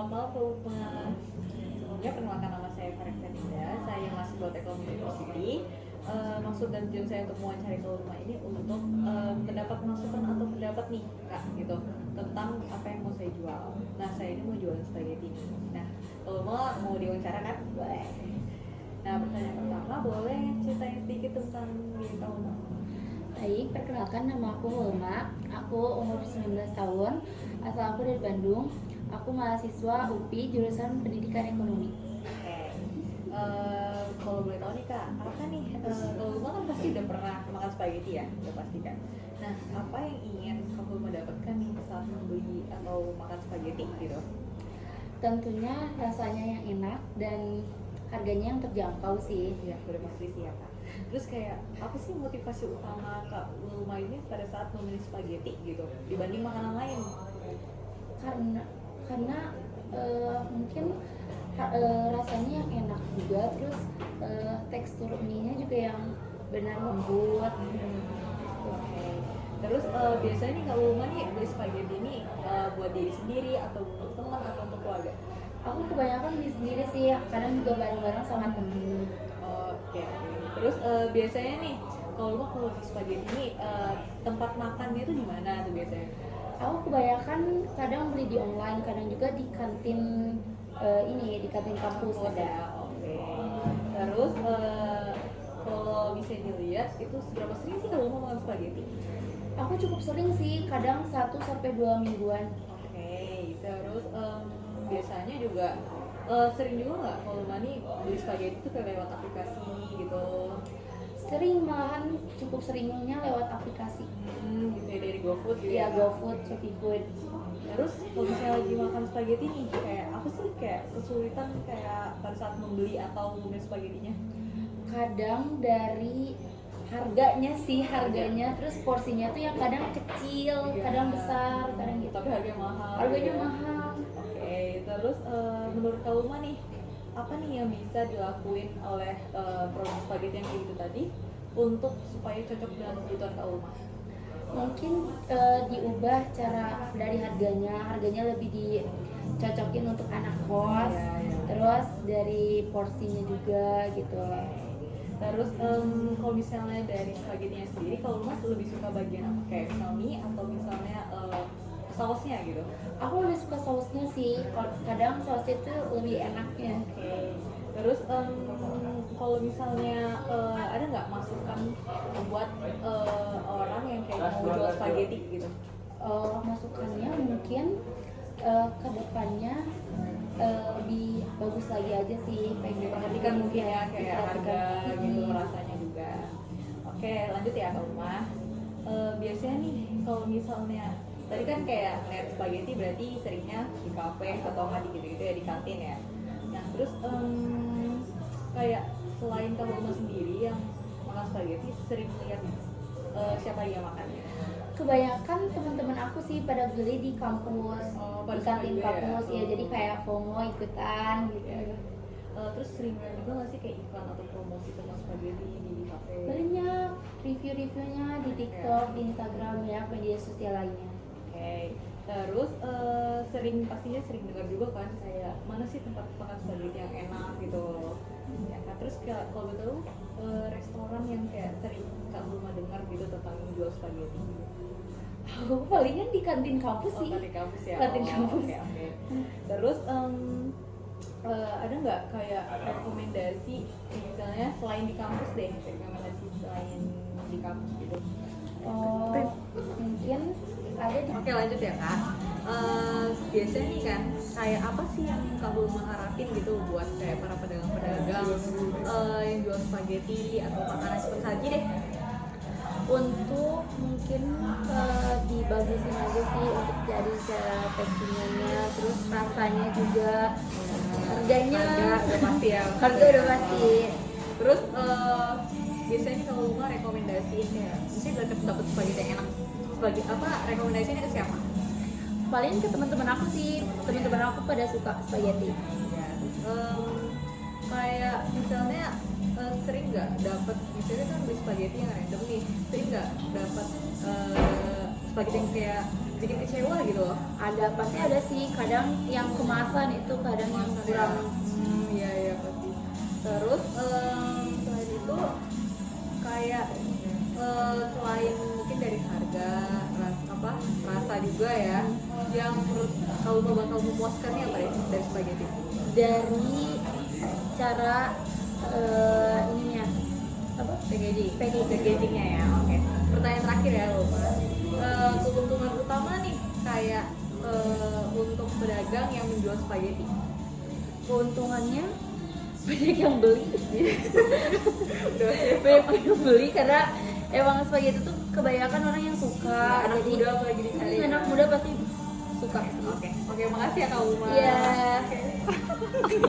Selamat malam teman-teman. Sebelumnya perkenalkan nama saya Farah Fernanda. Saya masih buat ekonomi University. Maksud dan tujuan saya untuk mewawancari ke rumah ini untuk mendapat masukan atau pendapat nih kak gitu tentang apa yang mau saya jual. Nah saya ini mau jualan spaghetti. Nah kalau mau diwawancara kan boleh. Nah pertanyaan pertama, boleh ceritain sedikit tentang diri kamu? Baik, perkenalkan nama aku Hulma. Aku umur 19 tahun, asal aku dari Bandung. Aku mahasiswa UPI jurusan Pendidikan Ekonomi. Oke. Kalau boleh tahu nih kak, apa nih? Kalau Hulma kan pasti udah pernah makan spaghetti ya, udah pasti kan. Nah, apa yang ingin Kak Hulma dapatkan nih saat membeli atau makan spaghetti gitu? Tentunya rasanya yang enak dan harganya yang terjangkau sih. Ya, udah pasti sih ya kak. Terus kayak apa sih motivasi utama Kak Hulma ini pada saat memilih spaghetti gitu dibanding makanan lain? Karena mungkin rasanya yang enak juga, terus tekstur mie-nya juga yang benar lembut. Oke. Terus biasanya nih Kak Hulma nih beli spaghetti ini buat diri sendiri atau untuk teman atau untuk keluarga? Aku kebanyakan beli sendiri sih, kadang juga bareng-bareng sama temen. Oke. Terus biasanya nih kalau beli spaghetti ini tempat makannya itu di mana tuh biasanya? Aku kebanyakan kadang beli di online, kadang juga di kantin di kantin kampus ada. Ya, oke. Terus kalau bisa dilihat itu seberapa sering sih kalau mau makan spaghetti? Aku cukup sering sih, kadang 1-2 mingguan. Oke. Terus biasanya juga sering juga nggak kalau nih beli spaghetti itu kayak lewat aplikasi gitu? Sering, malahan cukup seringnya lewat aplikasi. Gitu ya, dari GoFood gitu Ya, ya? GoFood, ShopeeFood. Terus kalau misalnya lagi makan spaghetti nih, kayak apa sih kayak kesulitan kayak pada saat membeli atau membeli spagettinya? Kadang dari harganya, terus porsinya tuh yang kadang kecil, kadang besar, kadang gitu. Tapi harganya mahal. Harganya gitu ya? mahal. Oke, terus menurut Kak Ulma nih, apa nih yang bisa dilakuin oleh produk spaghetti yang kayak gitu tadi untuk supaya cocok dengan kebutuhan Kak Ulma? Mungkin diubah cara dari harganya lebih dicocokin untuk anak kos. Ya. Terus dari porsinya juga gitu. Terus kalau misalnya dari spagettinya sendiri, kalau Mas lebih suka bagian apa? Kayak misal mie atau misalnya sausnya gitu? Aku lebih suka sausnya sih, kadang sausnya itu lebih enaknya. Oke. Terus kalau misalnya ada nggak masukan buat orang yang kayak mau jual spaghetti gitu? Masukannya mungkin ke depannya lebih bagus lagi aja sih, pengen Perhatikan mungkin ya kayak harga gitu, Hmm. rasanya juga. Oke, lanjut ya Kak Uma. Biasanya nih kalau misalnya tadi kan kayak ngeliat spaghetti berarti seringnya di kafe atau nggak di gitu-gitu ya, di kantin ya. Nah terus kayak selain Kak Uma sendiri yang makan spaghetti, sering lihat siapa yang makannya? Kebanyakan teman-teman aku sih pada beli di kampus, Pada di kantin juga ya? kampus ya, jadi kayak FOMO ikutan gitu. Terus sering lihat juga nggak sih kayak iklan atau promosi tentang spaghetti di kafe? Banyak review-reviewnya di TikTok, di Instagram, ya media sosial lainnya. Oke. Terus pastinya sering dengar juga kan kayak mana sih tempat makan spaghetti yang enak gitu. Ya kan. Terus kalau betul restoran yang kayak sering Kak Bulma dengar gitu tentang jual spaghetti gitu. Aku palingan di kantin kampus sih. Kantin kampus ya. Kantin kampus. Oke. Terus ada nggak kayak rekomendasi misalnya selain di kampus deh, rekomendasi selain di kampus gitu? Mungkin ada di. Oke, lanjut ya kak. Biasanya nih kan kayak apa sih yang Kak Bulma harapin gitu buat kayak para pedagang-pedagang yang jual spaghetti atau makanan seperti saji deh? Untuk mungkin dibagusin aja sih untuk jadi cara packingnya, terus rasanya juga, harganya Harga udah pasti ya. harga udah pasti. Terus biasanya kalau Bulma rekomendasiin kayak misalnya dapet spaghetti yang enak, sebagai apa rekomendasinya ke siapa? Paling ke teman-teman aku sih, teman-teman aku pada suka spaghetti. Ya, kayak misalnya sering nggak dapat misalnya kan beli spaghetti yang random nih, sering nggak dapat spaghetti yang kayak bikin kecewa gitu loh? Ada, pasti ada sih, kadang yang kemasan itu kadang yang kurang. Iya pasti. Terus selain itu kayak selain mungkin dari harga, rasa juga ya, yang menurut kamu bakal memuaskan nih apa ya dari spaghetti? Dari cara ininya apa, Packagingnya ya. Oke. Pertanyaan terakhir ya Luma. Keuntungan utama nih kayak untuk pedagang yang menjual spaghetti. keuntungannya banyak yang beli. Banyak yang beli karena emang spaghetti tuh kebanyakan orang yang suka. Anak Jadi muda apalagi dicari. anak muda pasti suka. Oke, makasih ya Kak Uma. Iya. Oke.